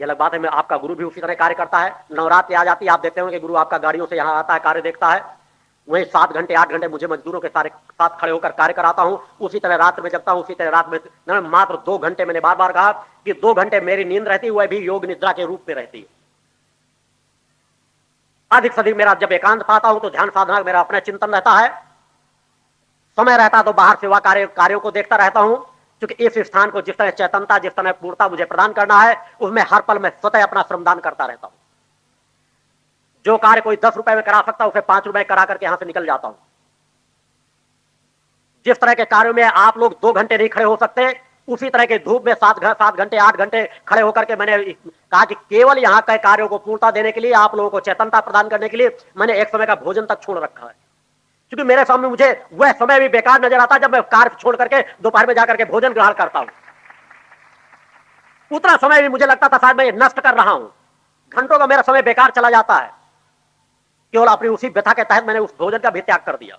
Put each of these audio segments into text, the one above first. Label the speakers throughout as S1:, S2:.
S1: ये अलग बात है, मैं आपका गुरु भी उसी तरह कार्य करता है। नवरात्रि आ जाती है, आप देखते होंगे गुरु आपका गाड़ियों से यहाँ आता है, कार्य देखता है। वही 7 घंटे 8 घंटे मुझे मजदूरों के साथ खड़े होकर कार्य कराता हूँ। उसी तरह रात में जगता हूँ, उसी तरह रात में मात्र 2 घंटे, मैंने बार बार कहा कि 2 घंटे मेरी नींद रहती है, वह भी योग निद्रा के रूप में रहती है। अधिक से अधिक मेरा जब एकांत पाता हूं तो ध्यान साधना मेरा अपना चिंतन रहता है। समय रहता तो बाहर सेवा कार्यों को देखता रहता हूं, क्योंकि इस स्थान को जिस तरह चैतनता, जिस तरह पूर्णता मुझे प्रदान करना है, उसमें हर पल में स्वतः अपना श्रमदान करता रहता हूं। जो कार्य कोई 10 रुपए में करा सकता, उसे 5 रुपए करा करके यहां से निकल जाता हूं। जिस तरह के कार्यों में आप लोग 2 घंटे नहीं खड़े हो सकते, उसी तरह के धूप में 7 घंटे 8 घंटे खड़े होकर के मैंने कहा कि केवल यहां के कार्यों को पूर्णता देने के लिए, आप लोगों को चेतनता प्रदान करने के लिए मैंने एक समय का भोजन तक छोड़ रखा है। क्योंकि मेरे सामने मुझे वह समय भी बेकार नजर आता जब मैं कार्य छोड़ करके दोपहर में जाकर के भोजन ग्रहण करता हूं। उतना समय भी मुझे लगता था शायद मैं नष्ट कर रहा हूं, घंटों का मेरा समय बेकार चला जाता है। केवल अपनी उसी व्यथा के तहत मैंने उस भोजन का भी त्याग कर दिया,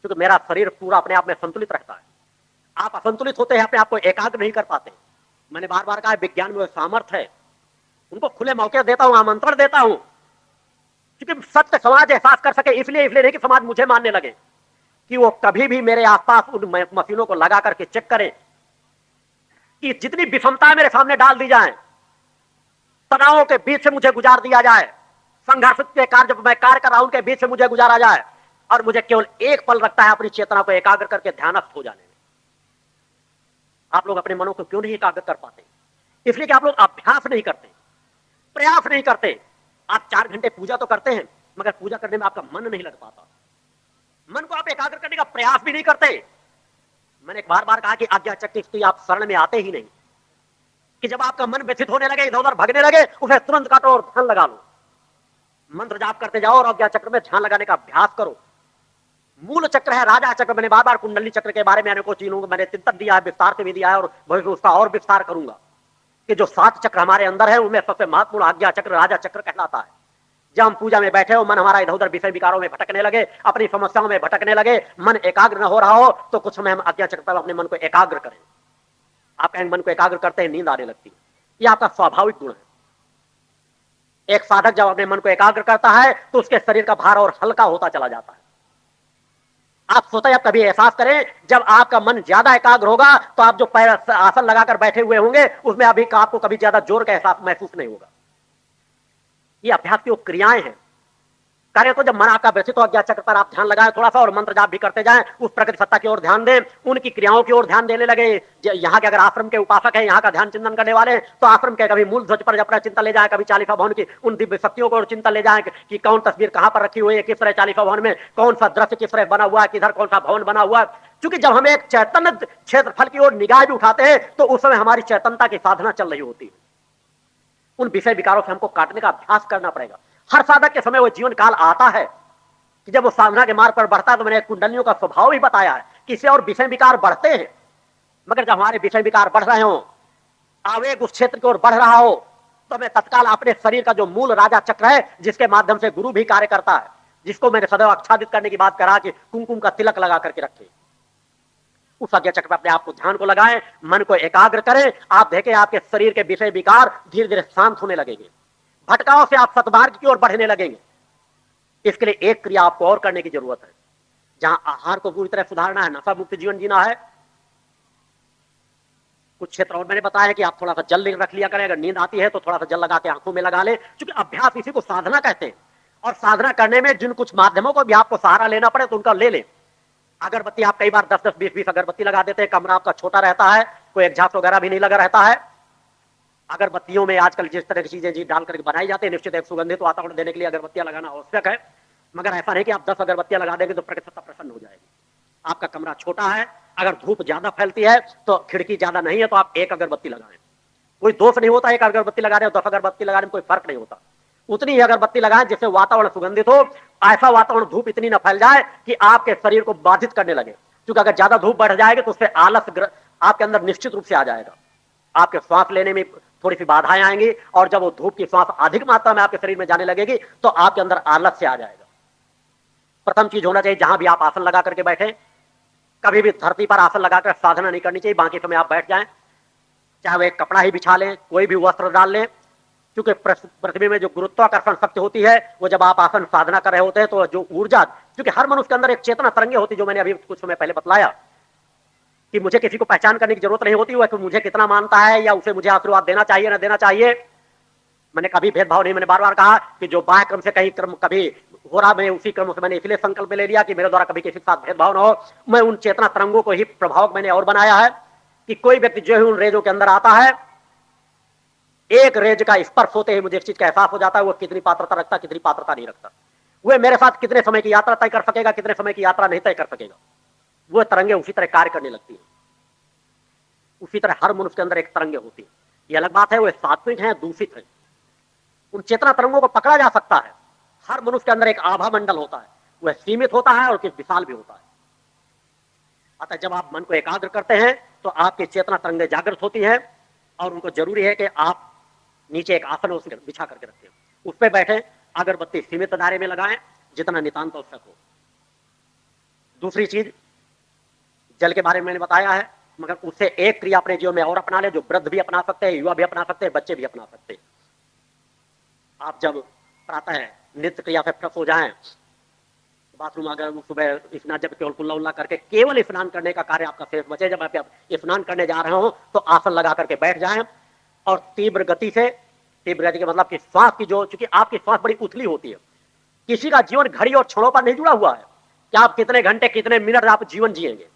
S1: क्योंकि मेरा शरीर पूरा अपने आप में संतुलित रहता है। आप असंतुलित होते हैं, अपने आप को एकाग्र नहीं कर पाते। मैंने बार बार कहा विज्ञान में सामर्थ्य है, उनको खुले मौके देता हूं, आमंत्रण देता हूं, क्योंकि सत्य समाज एहसास कर सके। इसलिए नहीं कि समाज मुझे मानने लगे, कि वो कभी भी मेरे आसपास उन मशीनों को लगा करके चेक करें कि जितनी विषमता मेरे सामने डाल दी जाए, तनावों के बीच से मुझे गुजार दिया जाए, संघर्ष के कार्य जब मैं कार्य कर रहा हूं उनके बीच से मुझे गुजारा जाए, और मुझे केवल एक पल लगता है अपनी चेतना को एकाग्र करके ध्यानस्थ हो जाने में। आप लोग अपने मनों को क्यों नहीं एकाग्र कर पाते? इसलिए कि आप लोग अभ्यास नहीं करते, प्रयास नहीं करते। आप 4 घंटे पूजा तो करते हैं, मगर पूजा करने में आपका मन नहीं लग पाता। मन को आप एकाग्र करने का प्रयास भी नहीं करते। मैंने बार बार कहा कि आज्ञा चक्र स्थिति आप शरण में आते ही नहीं, कि जब आपका मन व्यथित होने लगे, इधर उधर भगने लगे, उसे तुरंत काटो और ध्यान लगा लो। मंत्र जाप करते जाओ और आज्ञा चक्र में ध्यान लगाने का अभ्यास करो। मूल चक्र है राजा चक्र। मैंने बार बार कुंडली चक्र के बारे में अनेकों चीजों को मैंने चिंतन दिया है, विस्तार से भी दिया है, और भविष्य उसका और विस्तार करूंगा कि जो 7 चक्र हमारे अंदर है उनमें सबसे महत्वपूर्ण आज्ञा चक्र राजा चक्र कहलाता है। जब हम पूजा में बैठे हो, मन हमारा इधर उधर विषय विकारों में भटकने लगे, अपनी समस्याओं में भटकने लगे, मन एकाग्र न हो रहा हो, तो कुछ समय हम आज्ञा चक्र पर अपने मन को एकाग्र करें। आप कहेंगे मन को एकाग्र करते हैं नींद आने लगती है, यह आपका स्वाभाविक गुण है। एक साधक जब अपने मन को एकाग्र करता है तो उसके शरीर का भार और हल्का होता चला जाता है। आप स्वतः आप कभी एहसास करें, जब आपका मन ज्यादा एकाग्र होगा तो आप जो पैर आसन लगाकर बैठे हुए होंगे उसमें अभी आपको कभी ज्यादा जोर का एहसास महसूस नहीं होगा। ये अभ्यास की क्रियाएं हैं। कार्य तो जब मन आपका व्यथित हो, आज्ञा चक्र पर आप ध्यान लगाएं थोड़ा सा, और मंत्र जाप भी करते जाएं, उस प्रकृति सत्ता की ओर ध्यान दें, उनकी क्रियाओं की ओर ध्यान देने लगे। यहाँ के अगर आश्रम के उपासक है, यहाँ का ध्यान चिंतन करने वाले, तो आश्रम के कभी मूल ध्वज पर अपना चिंतन ले जाए, कभी चालीसा भवन की उन दिव्य शक्तियों को चिंतन ले जाए कि कौन तस्वीर कहां पर रखी हुई है, किस तरह चालीसा भवन में कौन सा दृश्य किस तरह बना हुआ है, किधर कौन सा भवन बना हुआ है। क्योंकि जब हम एक चैतन्य क्षेत्रफल की ओर निगाह भी उठाते हैं तो उस समय हमारी चैतन्यता की साधना चल रही होती है। उन विषय विकारों से हमको काटने का अभ्यास करना पड़ेगा। हर साधक के समय वो जीवन काल आता है कि जब वो साधना के मार्ग पर बढ़ता है। तो मैंने कुंडलियों का स्वभाव भी बताया है कि इससे और विषय विकार बढ़ते हैं, मगर जब हमारे विषय विकार बढ़ रहे हो, आवेग उस क्षेत्र की ओर बढ़ रहा हो, तो हमें तत्काल अपने शरीर का जो मूल राजा चक्र है, जिसके माध्यम से गुरु भी कार्य करता है, जिसको मैंने सदैव आच्छादित करने की बात करा कि कुमकुम का तिलक लगा करके रखे, उस आज्ञा चक्र पर अपने आप को ध्यान को लगाएं, मन को एकाग्र करें। आप देखें आपके शरीर के विषय विकार धीरे धीरे शांत होने लगेंगे, भटकाव से आप सतमार्ग की ओर बढ़ने लगेंगे। इसके लिए एक क्रिया आपको और करने की जरूरत है। जहां आहार को पूरी तरह सुधारना है, नशा मुक्त जीवन जीना है, कुछ क्षेत्र और मैंने बताया कि आप थोड़ा सा जल रख लिया करें। अगर नींद आती है तो थोड़ा सा जल लगा के आंखों में लगा ले, क्योंकि अभ्यास इसी को साधना कहते हैं। और साधना करने में जिन कुछ माध्यमों को भी आपको सहारा लेना पड़े तो उनका ले लें। अगरबत्ती आप कई बार 10-10, 20-20 अगरबत्ती लगा देते हैं, कमरा आपका छोटा रहता है, कोई एग्जॉस्ट वगैरह भी नहीं लगा रहता है। अगरबत्तियों में आजकल जिस तरह की चीजें डाल करके बनाई जाती है, निश्चित एक सुगंधित वातावरण देने के लिए अगरबत्तियां लगाना आवश्यक है। मगर ऐसा नहीं कि आप 10 अगरबत्तियां लगा देंगे तो प्रकृति सत्ता प्रसन्न हो जाएगी। आपका कमरा छोटा है, अगर धूप ज्यादा फैलती है तो खिड़की ज्यादा नहीं है तो आप एक अगरबत्ती लगाएं, कोई दोष नहीं होता। एक अगरबत्ती लगा रहे हो, 10 अगरबत्ती लगा रहे में कोई फर्क नहीं होता। उतनी ही अगरबत्ती लगाएं जिससे वातावरण सुगंधित हो, ऐसा वातावरण धूप इतनी न फैल जाए कि आपके शरीर को बाधित करने लगे। क्योंकि अगर ज्यादा धूप बढ़ जाएगी तो उससे आलस आपके अंदर निश्चित रूप से आ जाएगा, आपके श्वास लेने में थोड़ी सी बाधाएं आएंगी, और जब वो धूप की श्वास अधिक मात्रा में आपके शरीर में जाने लगेगी तो आपके अंदर आलस से आ जाएगा। प्रथम चीज होना चाहिए, जहां भी आप आसन लगा करके बैठे, कभी भी धरती पर आसन लगाकर साधना नहीं करनी चाहिए। बाकी समय आप बैठ जाएं, चाहे वो एक कपड़ा ही बिछा ले, कोई भी वस्त्र डाल ले, क्योंकि पृथ्वी में जो गुरुत्वाकर्षण शक्ति होती है वो जब आप आसन साधना कर रहे होते हैं तो जो ऊर्जा, क्योंकि हर मनुष्य के अंदर एक चेतना तरंगे होती है, जो मैंने अभी कुछ समय पहले बतलाया कि मुझे किसी को पहचान करने की जरूरत नहीं होती, वह मुझे कितना मानता है या उसे मुझे आशीर्वाद देना चाहिए ना देना चाहिए। मैंने कभी भेदभाव नहीं, मैंने बार बार कहा कि जो बाह्य क्रम से कहीं क्रम कभी हो रहा, मैं उसी क्रम से मैंने इसलिए संकल्प ले लिया कि मेरे द्वारा कभी किसी के साथ भेदभाव न हो। मैं उन चेतना तरंगों को ही प्रभावक मैंने और बनाया है कि कोई व्यक्ति जो है उन रेजों के अंदर आता है, एक रेज का स्पर्श होते ही मुझे इस चीज का एहसास हो जाता है वो कितनी पात्रता रखता, कितनी पात्रता नहीं रखता, वह मेरे साथ कितने समय की यात्रा तय कर सकेगा, कितने समय की यात्रा नहीं तय कर सकेगा। वह तरंगे उसी तरह कार्य करने लगती है। उसी तरह हर मनुष्य के अंदर एक तरंगे होती है। यह अलग बात है वह सात्विक है दूषित है। उन चेतना तरंगों को पकड़ा जा सकता है। हर मनुष्य के अंदर एक आभा मंडल होता है, वह सीमित होता है और किस विशाल भी होता है। अतः जब आप मन को एकाग्र करते हैं तो आपकी चेतना तरंगें जागृत होती है और उनको जरूरी है कि आप नीचे एक आसन उस बिछा करके रखें, उस पर बैठे, अगरबत्ती सीमित दायरे में लगाएं जितना नितांत आवश्यक हो। दूसरी चीज जल के बारे में मैंने बताया है, मगर उससे एक क्रिया अपने जीवन में और अपना ले, जो वृद्ध भी अपना सकते हैं, युवा भी अपना सकते हैं, बच्चे भी अपना सकते हैं। आप जब प्रातः नित्य क्रिया से फ्रेश हो जाएं, बाथरूम अगर सुबह स्नान जब केवल कुल्ला उल्ला करके केवल स्नान करने का कार्य आपका शेष बचे, जब आप स्नान करने जा रहे हो तो आसन लगा करके बैठ जाएं और तीव्र गति के मतलब कि श्वास की जो, चूंकि आपकी श्वास बड़ी उथली होती है, किसी का जीवन घड़ी और क्षणों पर नहीं जुड़ा हुआ है कि आप कितने घंटे कितने मिनट आप जीवन जिएंगे।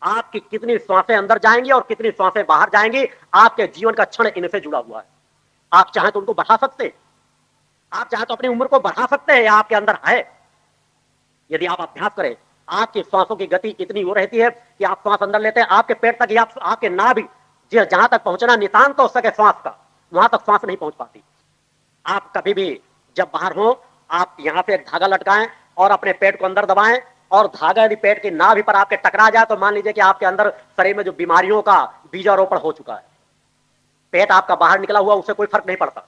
S1: आपकी कितनी श्वासें अंदर जाएंगी और कितनी श्वासें बाहर जाएंगी, आपके जीवन का क्षण इनसे जुड़ा हुआ है। आप चाहें तो उनको बढ़ा सकते हैं, आप चाहें तो अपनी उम्र को बढ़ा सकते हैं, आपके अंदर है। यदि आप अभ्यास करें, आपकी श्वासों की गति इतनी हो रहती है कि आप श्वास अंदर लेते हैं, आपके पेट तक, आपके नाभि जहां तक पहुंचना नितांत हो सके श्वास का, वहां तक श्वास नहीं पहुंच पाती। आप कभी भी जब बाहर हो, आप यहां पे एक धागा लटकाएं और अपने पेट को अंदर दबाएं, और धागा यदि पेट की नाभि पर आपके टकरा जाए तो मान लीजिए कि आपके अंदर शरीर में जो बीमारियों का बीजारोपण हो चुका है। पेट आपका बाहर निकला हुआ, उससे कोई फर्क नहीं पड़ता।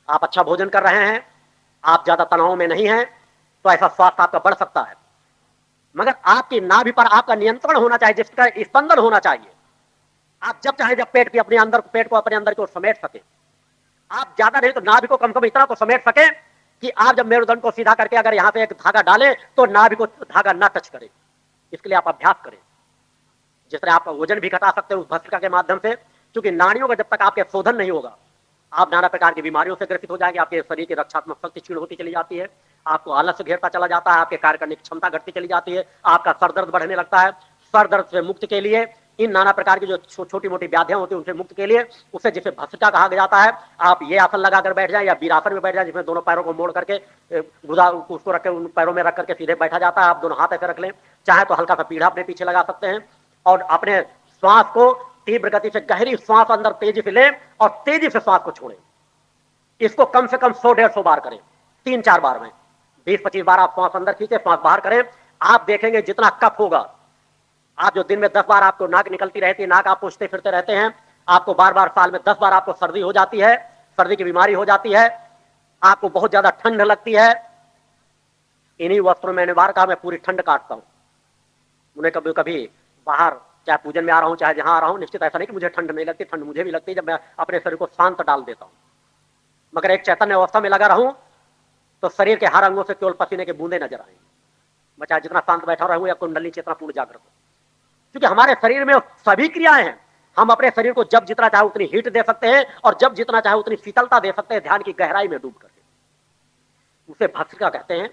S1: आप अच्छा भोजन कर रहे हैं, आप ज्यादा तनाव में नहीं हैं, तो ऐसा स्वास्थ्य आपका बढ़ सकता है। मगर आपकी नाभि पर आपका नियंत्रण होना चाहिए, जिसका स्पंदन होना चाहिए। आप जब चाहे जब पेट को अपने अंदर को समेट सके। आप ज्यादा नहीं तो नाभि को कम से कम इतना तो समेट सके कि आप जब मेरुदंड को सीधा करके अगर यहां पे एक धागा डालें तो नाभि को धागा ना टच करे। इसके लिए आप अभ्यास करें। जिस तरह आप वजन भी घटा सकते हैं उस भस्त्रिका के माध्यम से, क्योंकि नाड़ियों का जब तक आपके शोधन नहीं होगा, आप नाना प्रकार की बीमारियों से ग्रसित हो जाएंगे। आपके शरीर की रक्षात्मक शक्ति क्षीण होती चली जाती है, आपको आलस्य घेरता चला जाता है, आपके कार्य करने की क्षमता घटती चली जाती है, आपका सर दर्द बढ़ने लगता है। सर दर्द से मुक्ति के लिए, इन नाना प्रकार की जो छोटी मोटी व्याधियां होती है उनसे मुक्ति के लिए, उसे जिसे भस्त्रिका कहा जाता है, आप ये आसन लगाकर बैठ जाएं या वीरासन में बैठ जाएं, जिसमें दोनों पैरों को मोड़ करके गुदा उसको रख के उन पैरों में रख करके सीधे बैठा जाता है। आप दोनों हाथ ऐसे रख लें, चाहे तो हल्का सा पीढ़ा अपने पीछे लगा सकते हैं और अपने श्वास को तीव्र गति से गहरी श्वास अंदर तेजी से लें और तेजी से श्वास को छोड़ें। इसको कम से कम 100-150 बार करें, 3-4 बार में 20-25 बार आप श्वास अंदर खींचे, श्वास बाहर करें। आप देखेंगे जितना कफ होगा, आप जो दिन में 10 बार आपको नाक निकलती रहती है, नाक आप पूछते फिरते रहते हैं, आपको बार बार साल में 10 बार आपको सर्दी हो जाती है, सर्दी की बीमारी हो जाती है, आपको बहुत ज्यादा ठंड लगती है। इन्हीं वस्त्रों में मैंने बार कहा मैं पूरी ठंड काटता हूं। उन्हें कभी कभी बाहर चाहे पूजन में आ रहा हूं चाहे जहां आ रहा हूं, निश्चित ऐसा नहीं कि मुझे ठंड नहीं लगती, ठंड मुझे भी लगती है जब मैं अपने शरीर को शांत डाल देता हूं। मगर एक चैतन्य अवस्था में लगा रहूं तो शरीर के हर अंगों से केवल पसीने के बूंदे नजर आएंगे। मैं चाहे जितना शांत बैठा रहूं या कुंडली चेतना पूर्ण जागृत हो, क्योंकि हमारे शरीर में सभी क्रियाएं हैं। हम अपने शरीर को जब जितना चाहे उतनी हीट दे सकते हैं और जब जितना चाहे उतनी शीतलता दे सकते हैं, ध्यान की गहराई में डूब करके। उसे भस्त्रिका कहते हैं,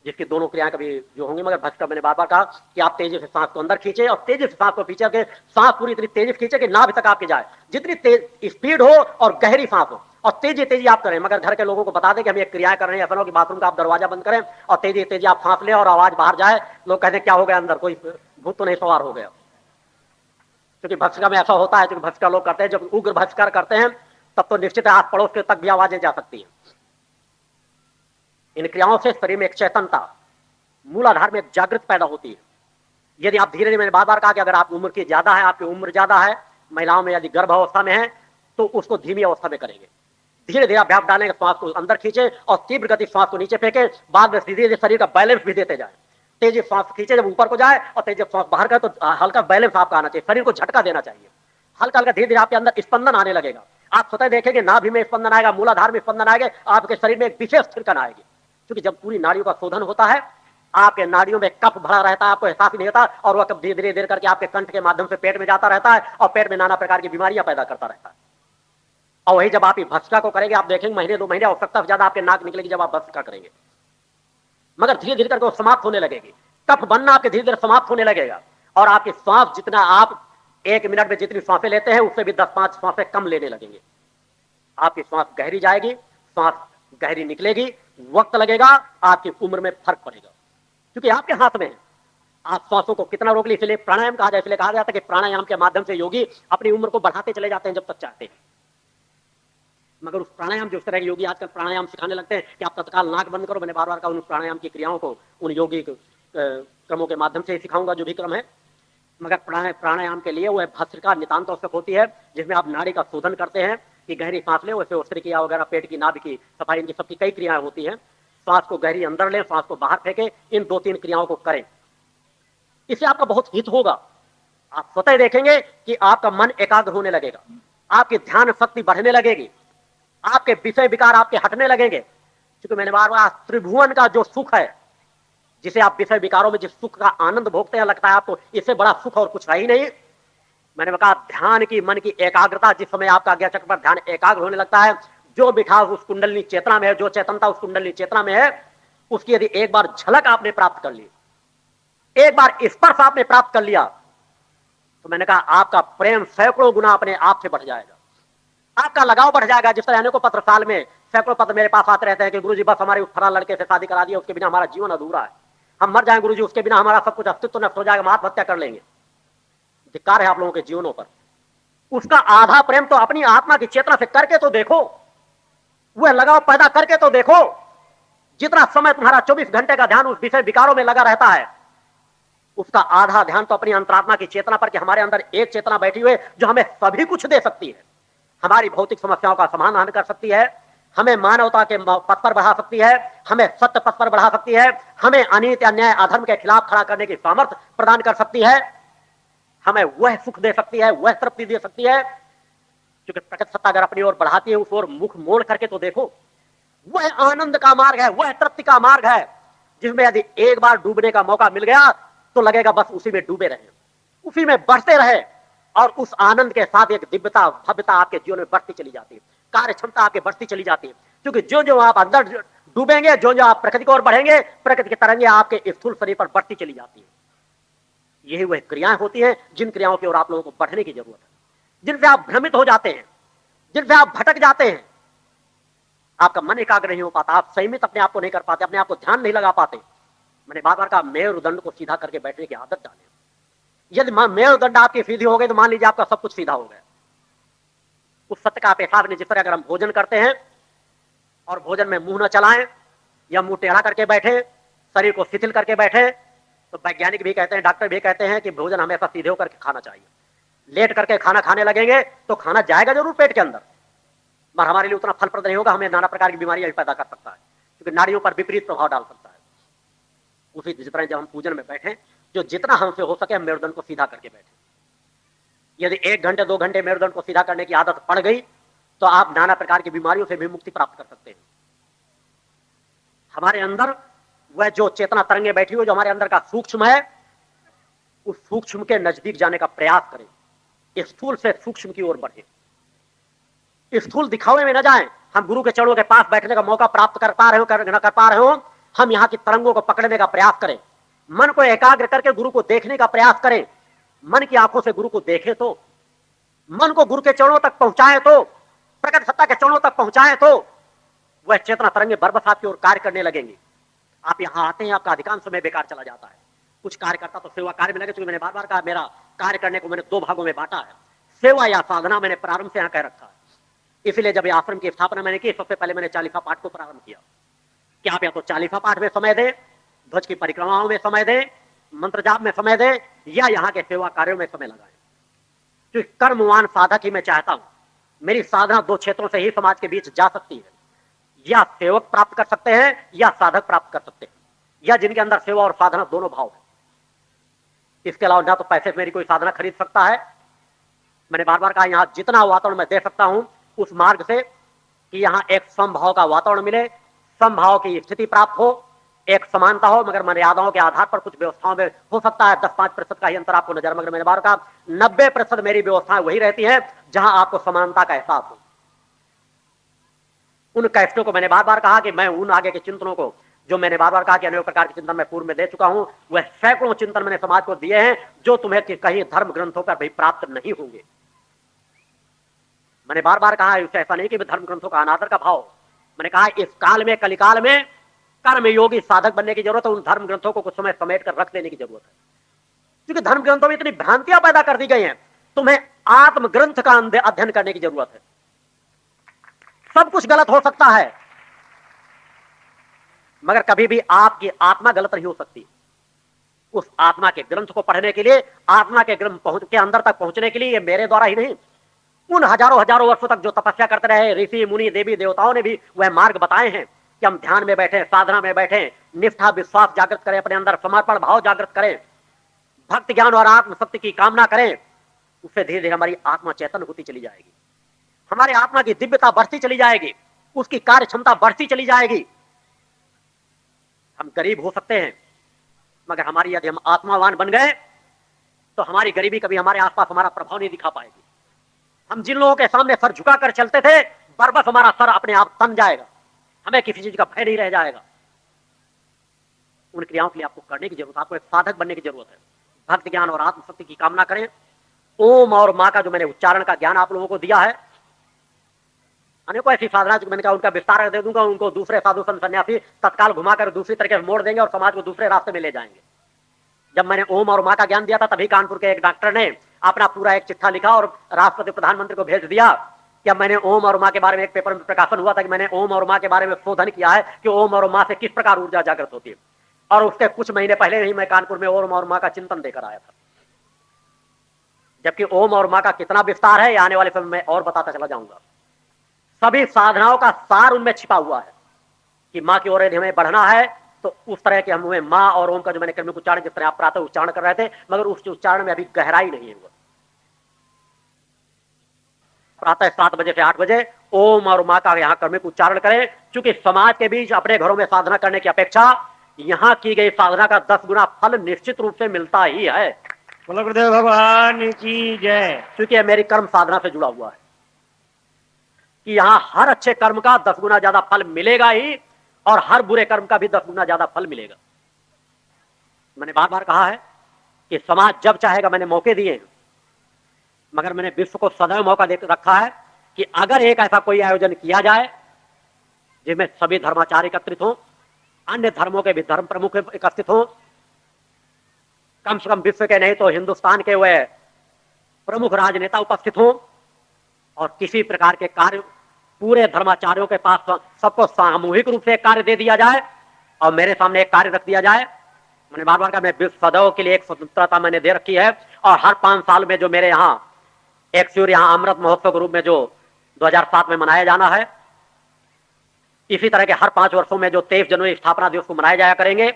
S1: जिसकी दोनों क्रियाएं कभी जो होंगी। मगर भस्त्रिका मैंने बार बार कहा कि आप तेजी से सांस को अंदर खींचे और तेजी से सांस को पीछे के, सांस पूरी इतनी तेजी से खींचे कि नाभि तक आपके जाए। जितनी तेज स्पीड हो और गहरी सांस हो और तेजी तेजी आप करें। मगर घर के लोगों को बता दें कि हम ये क्रियाएं कर रहे हैं, ऐसा हो कि बाथरूम का आप दरवाजा बंद करें और तेजी तेजी आप सांस लें और आवाज बाहर जाए, लोग कहते हैं क्या हो गया अंदर, कोई भूत तो नहीं सवार हो गया। क्योंकि भस्त्रिका में ऐसा होता है, क्योंकि भस्त्रिका लोग करते हैं, जब उग्र भस्त्रिका करते हैं तब तो निश्चित है आस पड़ोस के तक भी आवाजें जा सकती हैं। इन क्रियाओं से शरीर में एक चेतनता, मूलाधार में एक जागृत पैदा होती है। यदि आप धीरे धीरे, मैंने बार बार कहा कि अगर आपकी उम्र की ज्यादा है, आपकी उम्र ज्यादा है, महिलाओं में यदि गर्भ अवस्था में है तो उसको धीमी अवस्था में करेंगे। धीरे धीरे अभ्यास डालेंगे, श्वास को अंदर खींचे और तीव्र गति श्वास को नीचे फेंके। बाद में धीरे धीरे शरीर का बैलेंस भी देते जाए। तेजी श्वास खींचे जब ऊपर को जाए और तेजी श्वास बाहर का, तो हल्का बैलेंस आपका आना चाहिए। शरीर को झटका देना चाहिए। हल्का हल्का धीरे धीरे आपके अंदर स्पंदन आने लगेगा। आप स्वतः देखेंगे नाभि में स्पंदन आएगा, मूलाधार में स्पंदन आएगा, आपके शरीर में एक विशेष थिरकन आएगी। क्योंकि जब पूरी नाड़ियों का शोधन होता है, आपके नाड़ियों में कफ भरा रहता है, आपको एहसास ही नहीं होता, और वह कफ धीरे धीरे धीरे करके आपके कंठ के माध्यम से पेट में जाता रहता है और पेट में नाना प्रकार की बीमारियां पैदा करता रहता है। और वही जब आप भस्त्रिका को करेंगे, आप देखेंगे महीने 2 महीने आवश्यकता से ज्यादा आपके नाक निकलेगी जब आप भस्त्रिका करेंगे, मगर धीरे धीरे करके वो समाप्त होने लगेगी। कफ बनना आपके धीरे धीरे समाप्त होने लगेगा और आपकी श्वास, जितना आप 1 मिनट में जितनी सांसें लेते हैं उससे भी 10-5 सांसें कम लेने लगेंगे। आपकी श्वास गहरी जाएगी, श्वास गहरी निकलेगी, वक्त लगेगा, आपकी उम्र में फर्क पड़ेगा, क्योंकि आपके हाथ में है आप श्वासों को कितना रोक ले। इसलिए प्राणायाम कहा जाए, इसलिए कहा जाता है कि प्राणायाम के माध्यम से योगी अपनी उम्र को बढ़ाते चले जाते हैं जब तक चाहते हैं। मगर उस प्राणायाम, जो उस तरह के योगी आजकल प्राणायाम सिखाने लगते हैं कि आप तत्काल नाक बंद करो, मैंने बार बार कहा उन प्राणायाम की क्रियाओं को उन योगी क्रमों के माध्यम से ही सिखाऊंगा जो भी क्रम है। मगर प्राणायाम के लिए वह भस्त्रिका नितांत आवश्यक होती है, जिसमें आप नाड़ी का शोधन करते हैं कि गहरी सांस लें, वैसे ओस्त्र क्रिया वगैरह, पेट की नाभि की सफाई, इनकी सबकी कई क्रियाएं होती हैं। श्वास को गहरी अंदर लें, श्वास को बाहर फेंकें, इन 2-3 क्रियाओं को करें, इससे आपका बहुत हित होगा। आप स्वतः देखेंगे कि आपका मन एकाग्र होने लगेगा, आपकी ध्यान शक्ति बढ़ने लगेगी, आपके विषय विकार आपके हटने लगेंगे। क्योंकि मैंने बार बार त्रिभुवन का जो सुख है, जिसे आप विषय विकारों में जिस सुख का आनंद भोगते हैं, लगता है आपको इससे बड़ा सुख और कुछ है ही नहीं। मैंने कहा ध्यान की, मन की एकाग्रता, जिस समय आपका आज्ञा चक्र पर ध्यान एकाग्र होने लगता है, जो मिठास उस कुंडलिनी चेतना में है, जो चेतनता उस कुंडलिनी चेतना में है, उसकी यदि एक बार झलक आपने प्राप्त कर ली, एक बार स्पर्श आपने प्राप्त कर लिया, तो मैंने कहा आपका प्रेम सैकड़ों गुना अपने आप से बढ़ जाएगा, आपका लगाव बढ़ जाएगा। जिस तरह अनेकों पत्र साल में सैकड़ों पत्र मेरे पास आते रहते हैं कि गुरुजी बस हमारे उस फला लड़के से शादी करा दिया, उसके बिना हमारा जीवन अधूरा है, हम मर जाएं गुरुजी, उसके बिना हमारा सब कुछ अस्तित्व नष्ट हो जाएगा, हम आत्महत्या कर लेंगे। धिक्कार है आप लोगों के जीवनों पर। उसका आधा प्रेम तो अपनी आत्मा की चेतना से करके तो देखो, वह लगाव पैदा करके तो देखो। जितना समय तुम्हारा 24 घंटे का ध्यान उस विषय विकारों में लगा रहता है, उसका आधा ध्यान तो अपनी अंतरात्मा की चेतना पर, कि हमारे अंदर एक चेतना बैठी हुई है जो हमें सभी कुछ दे सकती है, हमारी भौतिक समस्याओं का समाधान कर सकती है, हमें मानवता के पथ पर बढ़ा सकती है, हमें सत्य पथ पर बढ़ा सकती है, हमें अनीति अन्याय अधर्म के खिलाफ खड़ा करने की सामर्थ्य प्रदान कर सकती है, हमें वह सुख दे सकती है, वह तृप्ति दे सकती है। क्योंकि प्रकृति सत्ता अगर अपनी ओर बढ़ाती है, उस ओर मुख मोड़ करके तो देखो, वह आनंद का मार्ग है, वह तृप्ति का मार्ग है, जिसमें यदि एक बार डूबने का मौका मिल गया तो लगेगा बस उसी में डूबे रहे, उसी में बढ़ते रहे, और उस आनंद के साथ एक दिव्यता, भव्यता आपके जीवन में बढ़ती चली जाती है, कार्य क्षमता आपके बढ़ती चली जाती है। क्योंकि जो जो आप अंदर डूबेंगे, जो जो आप प्रकृति की ओर बढ़ेंगे, प्रकृति की तरंगे आपके स्थूल शरीर पर बढ़ती चली जाती है। यही वह क्रियाएं होती हैं जिन क्रियाओं की ओर आप लोगों को बढ़ने की जरूरत है, जिनसे आप भ्रमित हो जाते हैं, जिनसे आप भटक जाते हैं, आपका मन एकाग्र नहीं हो पाता, आप संयमित अपने आप को नहीं कर पाते, अपने आप को ध्यान नहीं लगा पाते। मैंने बार बार कहा मेरुदंड को सीधा करके बैठने की आदत डालें। यदि मेरुदंड आपकी सीधी हो गई तो मान लीजिए आपका सब कुछ सीधा हो गया। उस सत्य का आप एहसास नहीं। जिस तरह अगर हम भोजन करते हैं और भोजन में मुंह न चलाएं या मुंह टेढ़ा करके बैठे, शरीर को शिथिल करके बैठे, तो वैज्ञानिक भी कहते हैं, डॉक्टर भी कहते हैं कि भोजन हमेशा सीधे होकर के खाना चाहिए। लेट करके खाना खाने लगेंगे तो खाना जाएगा जरूर पेट के अंदर, मगर हमारे लिए उतना फलप्रद नहीं होगा, हमें नाना प्रकार की बीमारियां भी पैदा कर सकता है, क्योंकि नाड़ियों पर विपरीत प्रभाव डाल सकता है। उसी जिस तरह जब हम पूजन में बैठे, जो जितना हमसे हो सके हम मेरुदंड को सीधा करके बैठे। यदि 1 घंटे 2 घंटे मेरुदंड को सीधा करने की आदत पड़ गई तो आप नाना प्रकार की बीमारियों से भी मुक्ति प्राप्त कर सकते हैं। हमारे अंदर वह जो चेतना तरंगे बैठी हुई, जो हमारे अंदर का सूक्ष्म है, उस सूक्ष्म के नजदीक जाने का प्रयास करें, स्थूल से सूक्ष्म की ओर बढ़े, स्थूल दिखावे में न जाएं। हम गुरु के चरणों के पास बैठने का मौका प्राप्त कर पा रहे हो, न कर पा रहे हो, हम यहाँ की तरंगों को पकड़ने का प्रयास करें, मन को एकाग्र करके गुरु को देखने का प्रयास करें। मन की आंखों से गुरु को देखें, तो मन को गुरु के चरणों तक पहुंचाएं, तो प्रकट सत्ता के चरणों तक पहुंचाएं, तो वह चेतना तरंगे बरबस आपकी ओर कार्य करने लगेंगी। आप यहाँ आते हैं, आपका अधिकांश समय बेकार चला जाता है। कुछ कार्य करता तो सेवा कार्य में लगे, क्योंकि मैंने बार बार कहा मेरा कार्य करने को मैंने 2 भागों में बांटा है, सेवा या साधना मैंने प्रारंभ से यहाँ कह रखा है। इसलिए जब आश्रम की स्थापना मैंने की, सबसे पहले मैंने चालीसा पाठ को प्रारंभ किया कि आप या तो चालीसा पाठ में समय दें, ध्वज की परिक्रमाओं में समय दें, मंत्र जाप में समय दें, या यहाँ के सेवा कार्यों में समय लगाएं। क्योंकि कर्मवान साधक ही मैं चाहता हूं। मेरी साधना 2 क्षेत्रों से ही समाज के बीच जा सकती है, या सेवक प्राप्त कर सकते हैं या साधक प्राप्त कर सकते हैं, या जिनके अंदर सेवा और साधना दोनों भाव है। इसके अलावा ना तो पैसे से मेरी कोई साधना खरीद सकता है, मैंने बार बार कहा यहाँ जितना वातावरण मैं दे सकता हूं उस मार्ग से कि यहाँ एक समभाव का वातावरण मिले, समभाव की स्थिति प्राप्त हो, एक समानता हो, मगर मर्यादाओं के आधार पर कुछ व्यवस्थाओं में हो सकता है 10-5% का ही अंतर आपको नजर, मगर मैंने बार कहा 90% मेरी व्यवस्थाएं वही रहती है जहां आपको समानता का एहसास हो। उन कैस्टों को मैंने बार बार कहा कि मैं उन आगे के चिंतनों को जो मैंने बार बार कहा कि अनेक प्रकार के चिंतन मैं पूर्व में दे चुका हूं, वह सैकड़ों चिंतन मैंने समाज को दिए हैं जो तुम्हें कहीं धर्म ग्रंथों पर भी प्राप्त नहीं होंगे। मैंने बार बार कहा है ऐसा नहीं कि धर्म ग्रंथों का अनादर का भाव, मैंने कहा इस काल में कलिकाल में कर्म योगी साधक बनने की जरूरत है, उन धर्म ग्रंथों को कुछ समय समेट कर रख देने की जरूरत है, क्योंकि धर्म ग्रंथों में इतनी भ्रांतियां पैदा कर दी गई हैं। तुम्हें आत्म ग्रंथ का अध्ययन करने की जरूरत है। सब कुछ गलत हो सकता है मगर कभी भी आपकी आत्मा गलत नहीं हो सकती। उस आत्मा के ग्रंथ को पढ़ने के लिए, आत्मा के ग्रंथ के अंदर तक पहुंचने के लिए, ये मेरे द्वारा ही नहीं, उन हजारों हजारों वर्षों तक जो तपस्या करते रहे ऋषि मुनि देवी देवताओं ने भी वह मार्ग बताए हैं कि हम ध्यान में बैठे, साधना में बैठे, निष्ठा विश्वास जागृत करें, अपने अंदर समर्पण भाव जागृत करें, भक्ति ज्ञान और आत्मशक्ति की कामना करें। उससे धीरे धीरे हमारी आत्मा चैतन्य होती चली जाएगी, हमारी आत्मा की दिव्यता बढ़ती चली जाएगी, उसकी कार्य क्षमता बढ़ती चली जाएगी। हम गरीब हो सकते हैं मगर हमारी यदि हम आत्मावान बन गए तो हमारी गरीबी कभी हमारे आसपास हमारा प्रभाव नहीं दिखा पाएगी। हम जिन लोगों के सामने सर झुका कर चलते थे, बरबस हमारा सर अपने आप तन जाएगा, हमें किसी चीज का भय नहीं रह जाएगा। उन क्रियाओं के लिए आपको करने की जरूरत, आपको एक साधक बनने की जरूरत है। भक्ति ज्ञान और आत्मशक्ति की कामना करें। ओम और मां का जो मैंने उच्चारण का ज्ञान आप लोगों को दिया है, अनेकों ऐसी साधना जो मैंने कहा उनका विस्तार दे दूंगा, उनको दूसरे साधु संत सन्यासी तत्काल घुमाकर दूसरी तरीके से मोड़ देंगे और समाज को दूसरे रास्ते में ले जाएंगे। जब मैंने ओम और मां का ज्ञान दिया था तभी कानपुर के एक डॉक्टर ने अपना पूरा एक चिट्ठा लिखा और राष्ट्रपति प्रधानमंत्री को भेज दिया कि अब मैंने ओम और मां के बारे में एक पेपर में प्रकाशन हुआ था कि मैंने ओम और मां के बारे में शोधन किया है कि ओम और मां से किस प्रकार ऊर्जा जागृत होती है। और उसके कुछ महीने पहले ही मैं कानपुर में ओम और मां का चिंतन देकर आया था। जबकि ओम और मां का कितना विस्तार है आने वाले समय में और बताता चला जाऊंगा। सभी साधनाओं का सार उनमें छिपा हुआ है कि मां की ओर यदि हमें बढ़ना है तो उस तरह के हमें मां और ओम का जो मैंने क्रमिक उच्चारण जिस तरह आप प्रातः उच्चारण कर रहे थे, मगर उस उच्चारण में अभी गहराई नहीं है। प्रातः 7 बजे से 8 बजे ओम और मां का यहाँ क्रमिक उच्चारण करें, क्योंकि समाज के बीच अपने घरों में साधना करने की अपेक्षा यहाँ की गई साधना का 10 गुना फल निश्चित रूप से मिलता ही है।
S2: गुरुदेव भगवान की जय।
S1: क्योंकि मेरी कर्म साधना से जुड़ा हुआ है कि यहाँ हर अच्छे कर्म का 10 गुना ज्यादा फल मिलेगा ही और हर बुरे कर्म का भी 10 गुना ज्यादा फल मिलेगा। मैंने बार बार कहा है कि समाज जब चाहेगा, मैंने मौके दिए मगर मैंने विश्व को सदैव मौका दे रखा है कि अगर एक ऐसा कोई आयोजन किया जाए जिसमें सभी धर्माचार्य एकत्रित हों, अन्य धर्मों के भी धर्म प्रमुख एकत्रित हों, कम से कम विश्व के नहीं तो हिंदुस्तान के वह प्रमुख राजनेता उपस्थित हों और किसी प्रकार के कार्य पूरे धर्माचार्यों के पास सबको सामूहिक रूप से एक कार्य दे दिया जाए और मेरे सामने एक कार्य रख दिया जाए। मैंने बार बार कहा मैं विश्व सदैव के लिए एक स्वतंत्रता मैंने दे रखी है और हर 5 साल में जो मेरे यहाँ एक शिविर यहाँ अमृत महोत्सव के रूप में जो 2007 में मनाया जाना है, इसी तरह के हर 5 वर्षों में जो 23 जनवरी स्थापना दिवस को मनाया जाया करेंगे।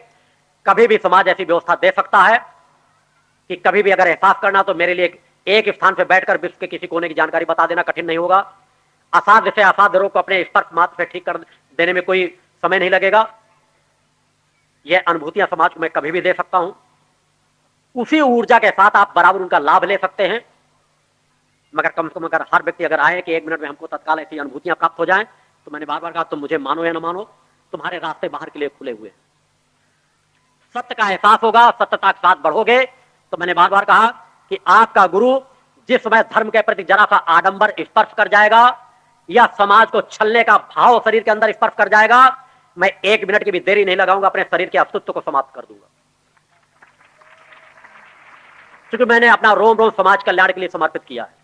S1: कभी भी समाज ऐसी व्यवस्था दे सकता है कि कभी भी अगर एहसास करना तो मेरे लिए एक स्थान पर बैठकर विश्व के किसी कोने की जानकारी बता देना कठिन नहीं होगा। असाध्य से असाध्य रोग को अपने स्पर्श मात्र से ठीक कर देने में कोई समय नहीं लगेगा। यह अनुभूतियां समाज को मैं कभी भी दे सकता हूं। उसी ऊर्जा के साथ आप बराबर उनका लाभ ले सकते हैं, मगर कम से कम अगर हर व्यक्ति अगर आए कि 1 मिनट में हमको तत्काल ऐसी अनुभूतियां प्राप्त हो जाएं, तो मैंने बार बार कहा तुम मुझे मानो या न मानो, तुम्हारे रास्ते बाहर के लिए खुले हुए हैं। सत्य का एहसास होगा, सत्यता के साथ बढ़ोगे तो मैंने बार बार कहा कि आपका गुरु जिस समय धर्म के प्रति जरा सा आडंबर स्पर्श कर जाएगा या समाज को छलने का भाव शरीर के अंदर स्पर्श कर जाएगा, मैं 1 मिनट की भी देरी नहीं लगाऊंगा, अपने शरीर के अस्तित्व को समाप्त कर दूंगा। क्योंकि मैंने अपना रोम रोम समाज कल्याण के लिए समर्पित किया है।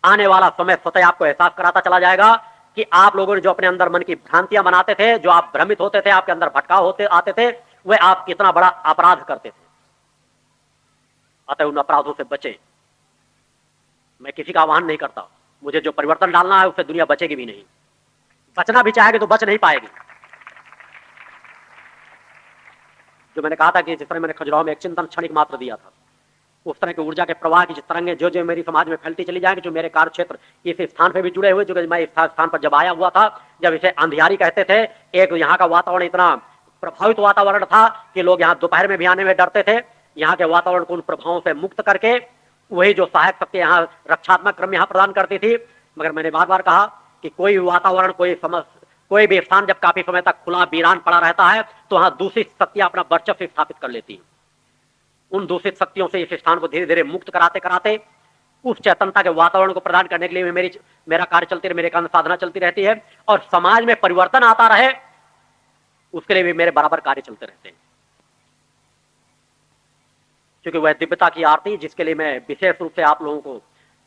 S1: आने वाला समय स्वतः आपको एहसास कराता चला जाएगा कि आप लोगों ने जो अपने अंदर मन की भ्रांतियां बनाते थे, जो आप भ्रमित होते थे, आपके अंदर भटकाव होते आते थे, वह आप कितना बड़ा अपराध करते थे। अतः उन अपराधों से बचें। मैं किसी का आह्वान नहीं करता, मुझे जो परिवर्तन डालना है उससे दुनिया बचेगी भी नहीं, बचना भी चाहेगी तो बच नहीं पाएगी। जो मैंने कहा था कि जिस तरह मैंने खजुराहो में एक चिंतन क्षणिक मात्र दिया था, उस तरह की ऊर्जा के प्रवाह की तरंगे जो जो मेरी समाज में फैलती चली जाएंगी, जो मेरे कार्य क्षेत्र इस स्थान पे भी जुड़े हुए, जो मैं इस स्थान पर जब आया हुआ था, जब इसे अंधियारी कहते थे, एक यहाँ का वातावरण इतना प्रभावित वातावरण था कि लोग यहाँ दोपहर में भी आने में डरते थे। यहाँ के वातावरण को उन प्रभावों से मुक्त करके वही जो सहायक शक्ति यहाँ रक्षात्मक क्रम यहाँ प्रदान करती थी। मगर मैंने बार बार कहा कि कोई वातावरण, कोई भी स्थान जब काफी समय तक खुला वीरान पड़ा रहता है तो वहां दूषित शक्तियां अपना वर्चस्व स्थापित कर लेती हैं। उन दूषित शक्तियों से इस स्थान को धीरे धीरे मुक्त कराते कराते उस चेतनता के वातावरण को प्रदान करने के लिए मेरा कार्य चलती रहे, मेरे काम साधना चलती रहती है, और समाज में परिवर्तन आता रहे उसके लिए भी मेरे बराबर कार्य चलते रहते हैं। क्योंकि वह दिव्यता की आरती जिसके लिए मैं विशेष रूप से आप लोगों को,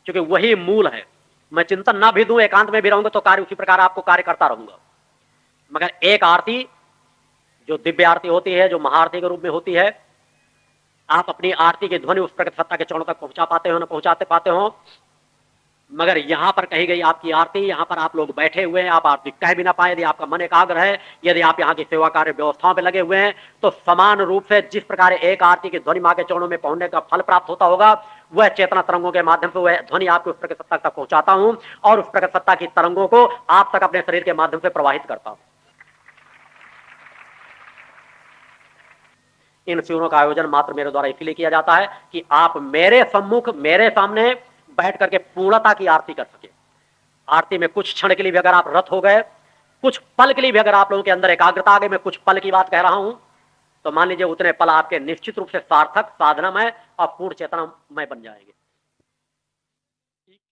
S1: क्योंकि वही मूल है, मैं चिंतन ना भी दूं, एकांत में भी रहूंगा तो कार्य उसी प्रकार आपको कार्य करता रहूंगा। मगर एक आरती जो दिव्य आरती होती है, जो महाआरती के रूप में होती है, आप अपनी आरती की ध्वनि उस प्रकट सत्ता के चरणों तक पहुंचा पाते हो ना पहुंचाते पाते हो। मगर यहां पर कही गई आपकी आरती, यहां पर आप लोग बैठे हुए हैं, आप आरती कह भी ना पाए, यदि आपका मन एकाग्र है, यदि आप यहाँ की सेवा कार्य व्यवस्थाओं पे लगे हुए हैं, तो समान रूप से जिस प्रकार एक आरती की ध्वनि मां के चरणों में पहुंचने का फल प्राप्त होता होगा, वह चेतना तरंगों के माध्यम से वह ध्वनि आपके उस प्रकट सत्ता तक पहुंचाता हूं और उस प्रकट सत्ता की तरंगों को आप तक अपने शरीर के माध्यम से प्रवाहित करता हूं। इन शिविरों का आयोजन मात्र मेरे द्वारा इसलिए किया जाता है कि आप मेरे सम्मुख, मेरे सामने बैठ करके पूर्णता की आरती कर सके। आरती में कुछ क्षण के लिए भी अगर आप रत हो गए, कुछ पल के लिए भी अगर आप लोगों के अंदर एकाग्रता आ गई, मैं कुछ पल की बात कह रहा हूं, तो मान लीजिए उतने पल आपके निश्चित रूप से सार्थक, साधनामय और पूर्ण चेतनामय बन जाएंगे।